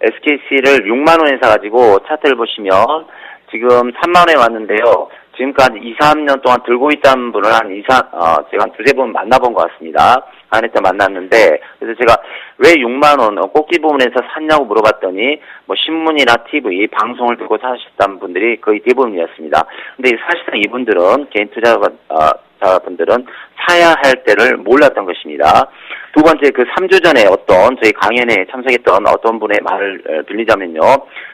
SKC를 6만원에 사가지고 차트를 보시면 지금 3만원에 왔는데요. 지금까지 2, 3년 동안 들고 있다는 분을 제가 한 두세 번 만나본 것 같습니다. 안에 때 만났는데, 그래서 제가 왜 6만원 꼭지 부분에서 샀냐고 물어봤더니, 신문이나 TV, 방송을 듣고 사셨다는 분들이 거의 대부분이었습니다. 근데 사실상 이분들은, 개인 투자자분들은 사야 할 때를 몰랐던 것입니다. 두 번째, 3주 전에 저희 강연에 참석했던 어떤 분의 말을 빌리자면요.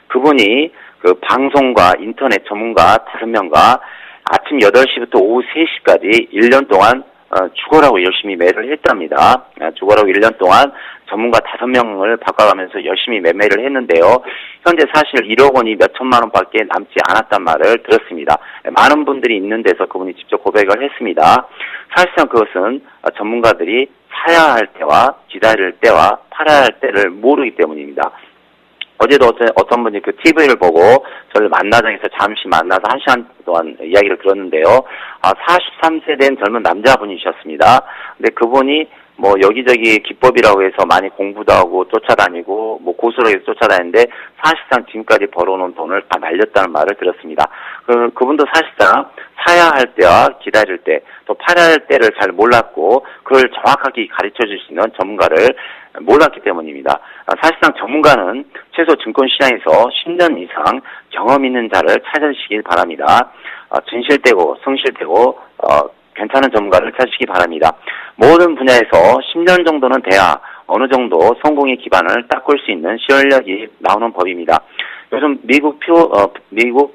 그분이 방송과 인터넷 전문가 5명과 아침 8시부터 오후 3시까지 1년 동안 죽어라고 열심히 매매를 했답니다. 죽어라고 1년 동안 전문가 5명을 바꿔가면서 열심히 매매를 했는데요. 현재 사실 1억 원이 몇 천만 원밖에 남지 않았단 말을 들었습니다. 많은 분들이 있는 데서 그분이 직접 고백을 했습니다. 사실상 그것은 전문가들이 사야 할 때와 기다릴 때와 팔아야 할 때를 모르기 때문입니다. 어제도 어떤 분이 TV를 보고 저를 만나장에서 잠시 만나서 1시간 동안 이야기를 들었는데요. 43세 된 젊은 남자분이셨습니다. 근데 그분이 여기저기 기법이라고 해서 많이 공부도 하고 쫓아다니고 고수로 해서 쫓아다니는데 사실상 지금까지 벌어놓은 돈을 다 날렸다는 말을 들었습니다. 그분도 사실상 사야 할 때와 기다릴 때 또 팔아야 할 때를 잘 몰랐고 그걸 정확하게 가르쳐 줄 수 있는 전문가를 몰랐기 때문입니다. 사실상 전문가는 최소 증권시장에서 10년 이상 경험 있는 자를 찾으시길 바랍니다. 진실되고 성실되고 괜찮은 전문가를 찾으시기 바랍니다. 모든 분야에서 10년 정도는 돼야 어느 정도 성공의 기반을 닦을 수 있는 시행력이 나오는 법입니다. 요즘 미국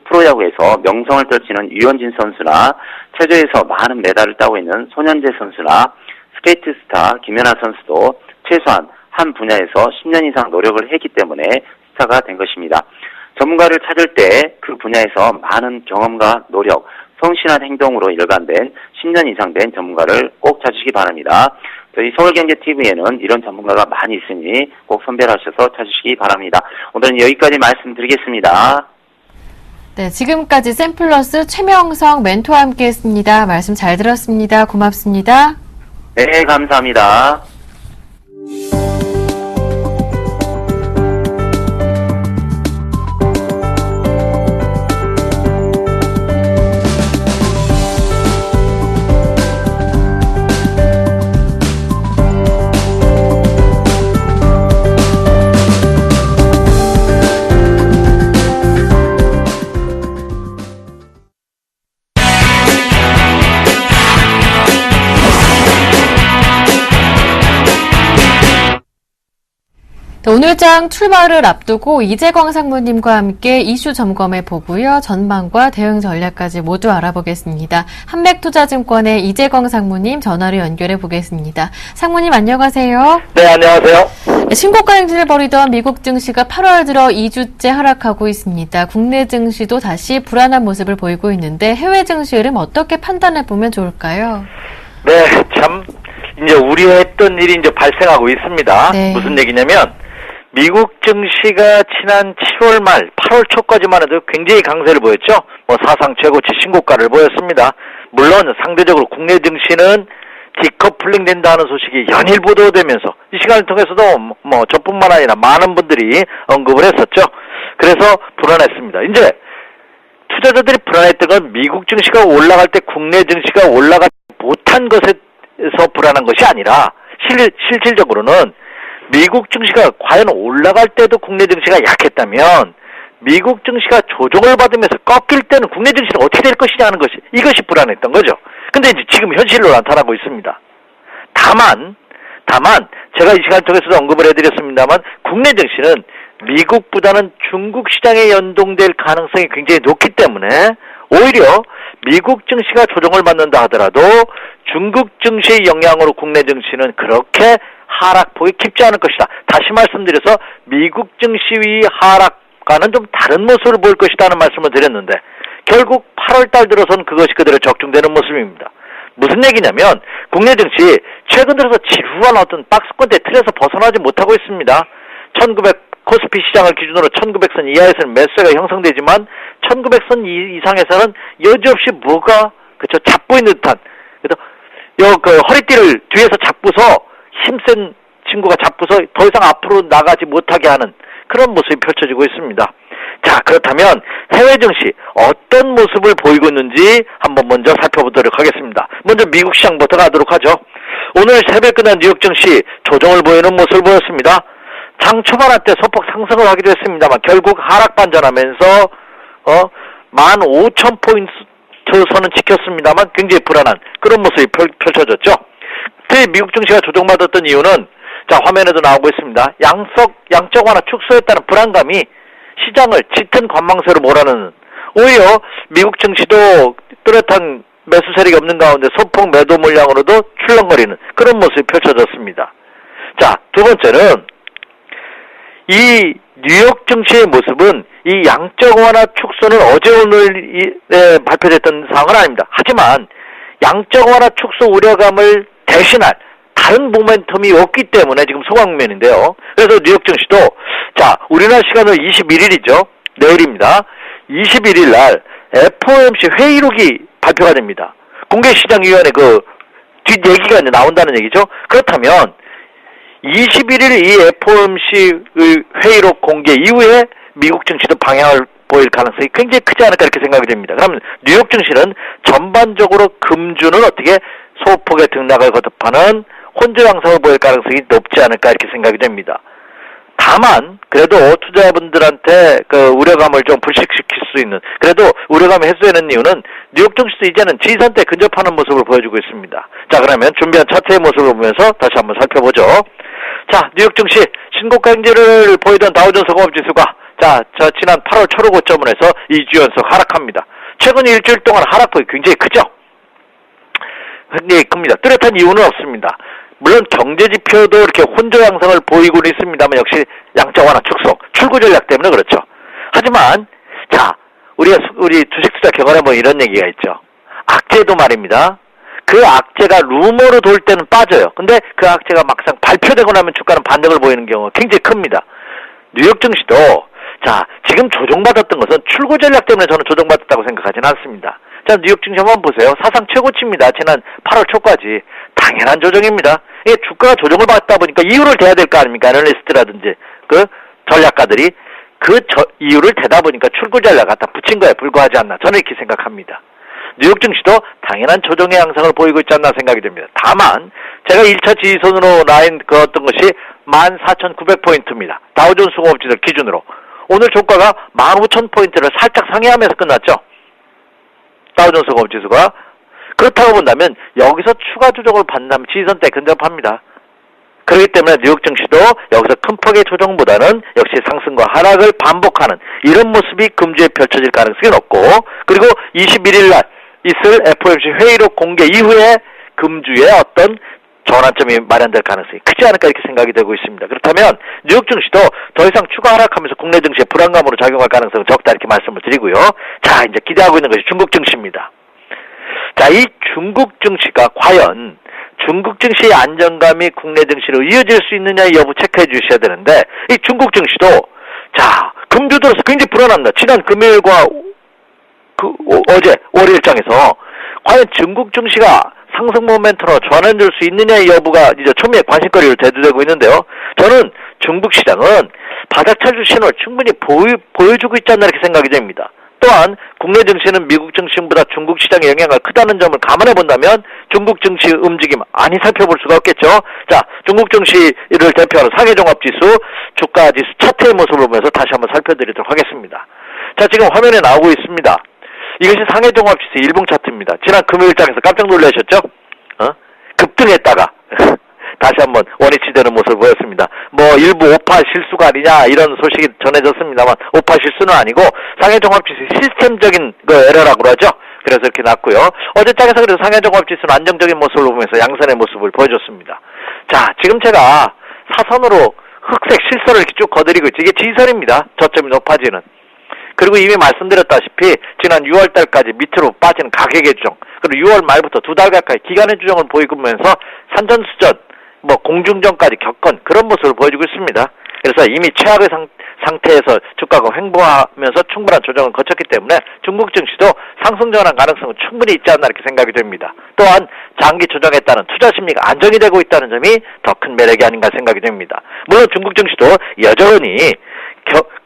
프로야구에서 명성을 떨치는 유현진 선수나 체조에서 많은 메달을 따고 있는 손현재 선수나 스케이트 스타 김연아 선수도 최소한 한 분야에서 10년 이상 노력을 했기 때문에 스타가 된 것입니다. 전문가를 찾을 때 그 분야에서 많은 경험과 노력, 성실한 행동으로 일관된 10년 이상 된 전문가를 꼭 찾으시기 바랍니다. 저희 서울경제TV에는 이런 전문가가 많이 있으니 꼭 선별하셔서 찾으시기 바랍니다. 오늘은 여기까지 말씀드리겠습니다. 네, 지금까지 샘플러스 최명성 멘토와 함께했습니다. 말씀 잘 들었습니다. 고맙습니다. 네, 감사합니다. 오늘장 출발을 앞두고 이재광 상무님과 함께 이슈 점검해 보고요. 전망과 대응 전략까지 모두 알아보겠습니다. 한맥투자증권의 이재광 상무님 전화로 연결해 보겠습니다. 상무님 안녕하세요. 네, 안녕하세요. 신고가 행진을 벌이던 미국 증시가 8월 들어 2주째 하락하고 있습니다. 국내 증시도 다시 불안한 모습을 보이고 있는데 해외 증시 흐름 어떻게 판단해 보면 좋을까요? 네, 참 이제 우려했던 일이 이제 발생하고 있습니다. 네. 무슨 얘기냐면 미국 증시가 지난 7월 말 8월 초까지만 해도 굉장히 강세를 보였죠. 사상 최고치 신고가를 보였습니다. 물론 상대적으로 국내 증시는 디커플링 된다는 소식이 연일 보도되면서 이 시간을 통해서도 저뿐만 아니라 많은 분들이 언급을 했었죠. 그래서 불안했습니다. 이제 투자자들이 불안했던 건 미국 증시가 올라갈 때 국내 증시가 올라가지 못한 것에서 불안한 것이 아니라 실질적으로는 미국 증시가 과연 올라갈 때도 국내 증시가 약했다면 미국 증시가 조정을 받으면서 꺾일 때는 국내 증시는 어떻게 될 것이냐 하는 것이 이것이 불안했던 거죠. 근데 이제 지금 현실로 나타나고 있습니다. 다만 제가 이 시간 통해서도 언급을 해드렸습니다만 국내 증시는 미국보다는 중국 시장에 연동될 가능성이 굉장히 높기 때문에 오히려 미국 증시가 조정을 받는다 하더라도 중국 증시의 영향으로 국내 증시는 그렇게 하락폭이 깊지 않을 것이다. 다시 말씀드려서 미국 증시의 하락과는 좀 다른 모습을 보일 것이라는 말씀을 드렸는데 결국 8월 달 들어서는 그것이 그대로 적중되는 모습입니다. 무슨 얘기냐면 국내 증시 최근 들어서 지루한 어떤 박스권대 틀에서 벗어나지 못하고 있습니다. 코스피 시장을 기준으로 1900선 이하에서는 매수세가 형성되지만 1900선 이상에서는 여지없이 뭐가 잡고 있는 듯한 그래서 허리띠를 뒤에서 잡고서 힘센 친구가 잡고서 더 이상 앞으로 나가지 못하게 하는 그런 모습이 펼쳐지고 있습니다. 자, 그렇다면 해외 증시 어떤 모습을 보이고 있는지 한번 먼저 살펴보도록 하겠습니다. 먼저 미국 시장부터 가도록 하죠. 오늘 새벽 끝난 뉴욕 증시 조정을 보이는 모습을 보였습니다. 장 초반 한때 소폭 상승을 하기도 했습니다만 결국 하락 반전하면서 15,000포인트 선은 지켰습니다만 굉장히 불안한 그런 모습이 펼쳐졌죠. 특히 미국 증시가 조정받았던 이유는 자 화면에도 나오고 있습니다. 양적 완화 축소했다는 불안감이 시장을 짙은 관망세로 몰아넣는 오히려 미국 증시도 뚜렷한 매수 세력이 없는 가운데 소폭 매도 물량으로도 출렁거리는 그런 모습이 펼쳐졌습니다. 자, 두 번째는 이 뉴욕 증시의 모습은 이 양적 완화 축소는 어제 오늘 발표됐던 사항은 아닙니다. 하지만 양적 완화 축소 우려감을 대신할 다른 모멘텀이 없기 때문에 지금 소강면인데요. 그래서 뉴욕 증시도 자 우리나라 시간으로 21일이죠. 내일입니다. 21일 날 FOMC 회의록이 발표가 됩니다. 공개시장위원회 뒷얘기가 이제 나온다는 얘기죠. 그렇다면 21일 이 FOMC 회의록 공개 이후에 미국 증시도 방향을 보일 가능성이 굉장히 크지 않을까 이렇게 생각이 됩니다. 그러면 뉴욕 증시는 전반적으로 금주는 어떻게 소폭의 등락을 거듭하는 혼조 양상을 보일 가능성이 높지 않을까 이렇게 생각이 됩니다. 다만 그래도 투자자분들한테 우려감을 좀 불식시킬 수 있는 그래도 우려감을 해소하는 이유는 뉴욕 증시도 이제는 지지선대 근접하는 모습을 보여주고 있습니다. 자 그러면 준비한 차트의 모습을 보면서 다시 한번 살펴보죠. 자 뉴욕 증시 신고가 행진을 보이던 다우존스 공업지수가 지난 8월 초로 고점을 해서 2주 연속 하락합니다. 최근 일주일 동안 하락폭이 굉장히 크죠. 굉장히 큽니다. 뚜렷한 이유는 없습니다. 물론 경제지표도 이렇게 혼조 양상을 보이고는 있습니다만 역시 양적 완화 축소, 출구 전략 때문에 그렇죠. 하지만 우리 주식 투자 경험에 이런 얘기가 있죠. 악재도 말입니다. 그 악재가 루머로 돌 때는 빠져요. 근데 그 악재가 막상 발표되고 나면 주가는 반등을 보이는 경우가 굉장히 큽니다. 뉴욕 증시도 지금 조정받았던 것은 출구 전략 때문에 저는 조정받았다고 생각하지는 않습니다. 자, 뉴욕 증시 한번 보세요. 사상 최고치입니다. 지난 8월 초까지. 당연한 조정입니다. 이게 주가가 조정을 받다 보니까 이유를 대야 될 거 아닙니까? 애널리스트라든지 전략가들이 이유를 대다 보니까 출구 전략 갖다 붙인 거에 불과하지 않나. 저는 이렇게 생각합니다. 뉴욕 증시도 당연한 조정의 양상을 보이고 있지 않나 생각이 됩니다. 다만 제가 1차 지지선으로 라인 그었던 것이 14,900포인트입니다. 다우존스 공업지수 기준으로. 오늘 종가가 15,000포인트를 살짝 상회하면서 끝났죠. 다우존스 공업지수가. 그렇다고 본다면 여기서 추가 조정을 받는다면 지지선대 근접합니다. 그렇기 때문에 뉴욕 증시도 여기서 큰 폭의 조정보다는 역시 상승과 하락을 반복하는 이런 모습이 금주에 펼쳐질 가능성이 높고, 그리고 21일 날 있을 FOMC 회의록 공개 이후에 금주에 어떤 전환점이 마련될 가능성이 크지 않을까 이렇게 생각이 되고 있습니다. 그렇다면 뉴욕 증시도 더 이상 추가 하락하면서 국내 증시의 불안감으로 작용할 가능성은 적다 이렇게 말씀을 드리고요. 자, 이제 기대하고 있는 것이 중국 증시입니다. 자, 이 중국 증시가 과연 중국 증시의 안정감이 국내 증시로 이어질 수 있느냐 여부 체크해 주셔야 되는데, 이 중국 증시도 자, 금주 들어서 굉장히 불안합니다. 지난 금요일과 어제 월요일장에서 과연 중국 증시가 상승 모멘텀으로 전환될 수 있느냐 여부가 이제 초미의 관심거리로 대두되고 있는데요. 저는 중국 시장은 바닥 탈출 신호를 충분히 보여주고 있지 않나 이렇게 생각이 됩니다. 또한 국내 증시는 미국 증시보다 중국 시장의 영향이 크다는 점을 감안해 본다면 중국 증시 움직임 많이 살펴볼 수가 없겠죠. 자, 중국 증시를 대표하는 상해종합지수, 주가지수 차트의 모습을 보면서 다시 한번 살펴드리도록 하겠습니다. 자, 지금 화면에 나오고 있습니다. 이것이 상해종합지수 일봉 차트입니다. 지난 금요일장에서 깜짝 놀라셨죠? 급등했다가 다시 한번 원위치 되는 모습을 보였습니다. 뭐 일부 오파 실수가 아니냐 이런 소식이 전해졌습니다만 오파 실수는 아니고 상해종합지수 시스템적인 에러라고 그러죠. 그래서 이렇게 났고요. 어제장에서 그래서 상해종합지수는 안정적인 모습을 보면서 양산의 모습을 보여줬습니다. 자, 지금 제가 사선으로 흑색 실선을 이렇게 쭉 거드리고 있죠. 이게 지선입니다. 저점이 높아지는. 그리고 이미 말씀드렸다시피 지난 6월달까지 밑으로 빠지는 가격의 주정, 그리고 6월 말부터 2달 가까이 기간의 주정을 보이면서 산전수전, 공중전까지 겪은 그런 모습을 보여주고 있습니다. 그래서 이미 최악의 상태에서 주가가 횡보하면서 충분한 조정을 거쳤기 때문에 중국 증시도 상승 전환 가능성은 충분히 있지 않나 이렇게 생각이 됩니다. 또한 장기 조정에 따른 투자 심리가 안정이 되고 있다는 점이 더 큰 매력이 아닌가 생각이 됩니다. 물론 중국 증시도 여전히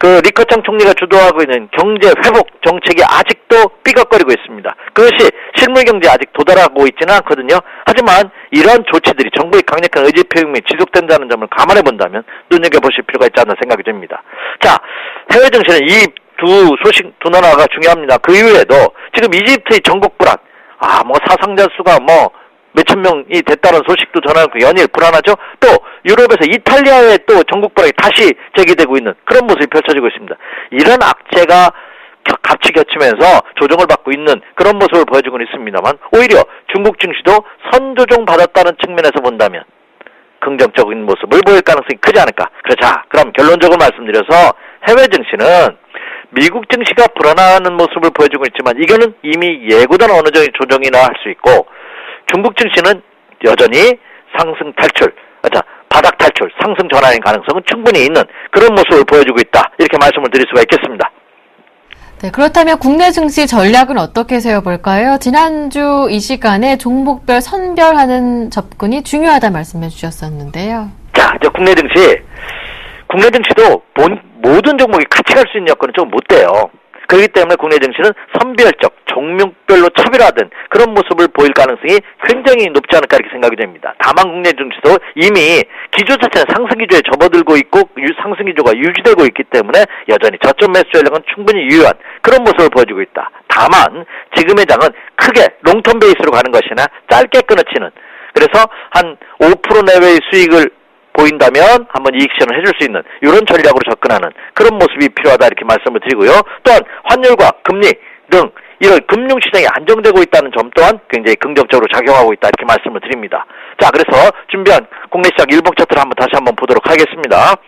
리커창 총리가 주도하고 있는 경제 회복 정책이 아직도 삐걱거리고 있습니다. 그것이 실물 경제에 아직 도달하고 있지는 않거든요. 하지만 이러한 조치들이 정부의 강력한 의지 표명이 지속된다는 점을 감안해 본다면 눈여겨보실 필요가 있지 않나 생각이 됩니다. 자, 해외 증시는 이 두 나라가 중요합니다. 그 이외에도 지금 이집트의 전국 불안, 사상자 수가 몇천 명이 됐다는 소식도 전하고 연일 불안하죠. 또 유럽에서 이탈리아의 또 전국 불안이 다시 제기되고 있는 그런 모습이 펼쳐지고 있습니다. 이런 악재가 같이 겹치면서 조정을 받고 있는 그런 모습을 보여주고 있습니다만, 오히려 중국 증시도 선조정 받았다는 측면에서 본다면 긍정적인 모습을 보일 가능성이 크지 않을까. 자, 그럼 결론적으로 말씀드려서 해외 증시는 미국 증시가 불안하는 모습을 보여주고 있지만 이거는 이미 예고된 어느 정도 조정이나 할 수 있고, 중국 증시는 여전히 상승 탈출, 바닥 탈출, 상승 전환의 가능성은 충분히 있는 그런 모습을 보여주고 있다. 이렇게 말씀을 드릴 수가 있겠습니다. 네, 그렇다면 국내 증시 전략은 어떻게 세워볼까요? 지난주 이 시간에 종목별 선별하는 접근이 중요하다 말씀해 주셨었는데요. 자, 이제 국내 증시도 모든 종목이 같이 갈 수 있는 여건은 좀 못 돼요. 그렇기 때문에 국내 증시는 선별적, 종목별로 차별화된 그런 모습을 보일 가능성이 굉장히 높지 않을까 이렇게 생각이 됩니다. 다만 국내 증시도 이미 기조 자체는 상승 기조에 접어들고 있고 상승 기조가 유지되고 있기 때문에 여전히 저점 매수 전략은 충분히 유효한 그런 모습을 보여주고 있다. 다만 지금의 장은 크게 롱텀 베이스로 가는 것이나 짧게 끊어치는, 그래서 한 5% 내외의 수익을 보인다면 한번 이익 실현을 해줄 수 있는 이런 전략으로 접근하는 그런 모습이 필요하다 이렇게 말씀을 드리고요. 또한 환율과 금리 등 이런 금융시장이 안정되고 있다는 점 또한 굉장히 긍정적으로 작용하고 있다 이렇게 말씀을 드립니다. 자, 그래서 준비한 국내 시장 일봉 차트를 다시 한번 보도록 하겠습니다.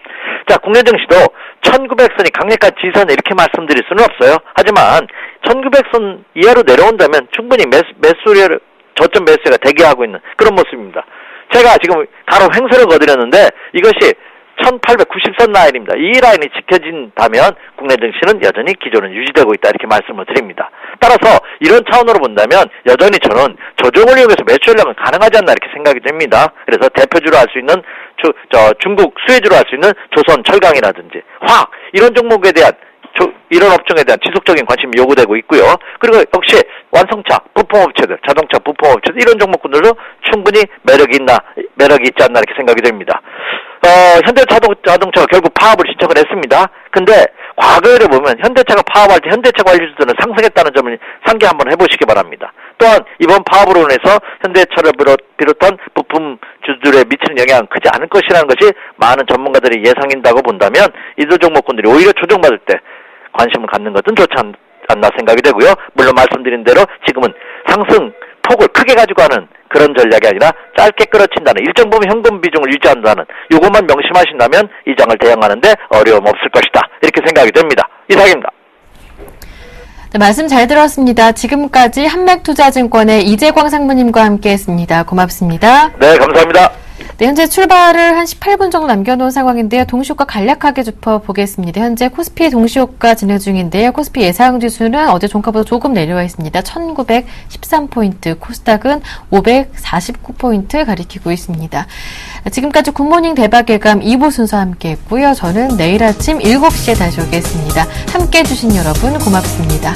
자, 국내 증시도 1900선이 강력한 지선 이렇게 말씀드릴 수는 없어요. 하지만 1900선 이하로 내려온다면 충분히 매수를 저점 매수가 대기하고 있는 그런 모습입니다. 제가 지금 가로 횡설을 거드렸는데 이것이 1890선 라인입니다. 이 라인이 지켜진다면 국내 증시는 여전히 기조는 유지되고 있다 이렇게 말씀을 드립니다. 따라서 이런 차원으로 본다면 여전히 저는 조정을 이용해서 매수 전략은 가능하지 않나 이렇게 생각이 됩니다. 그래서 대표주로 할 수 있는 중국 수혜주로 할 수 있는 조선 철강이라든지 화학 이런 종목에 대한 이런 업종에 대한 지속적인 관심이 요구되고 있고요. 그리고 역시 완성차, 부품업체들, 자동차 부품업체들 이런 종목군들도 충분히 매력이 있지 않나 이렇게 생각이 됩니다. 현대자동차가 결국 파업을 신청을 했습니다. 근데 과거를 보면 현대차가 파업할 때 현대차 관리주들은 상승했다는 점을 상기 한번 해보시기 바랍니다. 또한 이번 파업으로 인해서 현대차를 비롯한 부품주들에 미치는 영향은 크지 않을 것이라는 것이 많은 전문가들이 예상인다고 본다면 이들 종목군들이 오히려 조정받을 때 관심을 갖는 것은 좋지 않나 생각이 되고요. 물론 말씀드린 대로 지금은 상승 폭을 크게 가지고 가는 그런 전략이 아니라 짧게 끌어친다는 일정 부분 현금 비중을 유지한다는 요것만 명심하신다면 이 장을 대응하는데 어려움 없을 것이다. 이렇게 생각이 됩니다. 이상입니다. 네, 말씀 잘 들었습니다. 지금까지 한맥투자증권의 이재광 상무님과 함께했습니다. 고맙습니다. 네, 감사합니다. 네, 현재 출발을 한 18분 정도 남겨놓은 상황인데요. 동시효과 간략하게 짚어보겠습니다. 현재 코스피 동시효과 진행 중인데요. 코스피 예상지수는 어제 종가보다 조금 내려와 있습니다. 1913포인트, 코스닥은 549포인트 가리키고 있습니다. 지금까지 굿모닝 대박 예감 2부 순서 함께했고요. 저는 내일 아침 7시에 다시 오겠습니다. 함께해 주신 여러분 고맙습니다.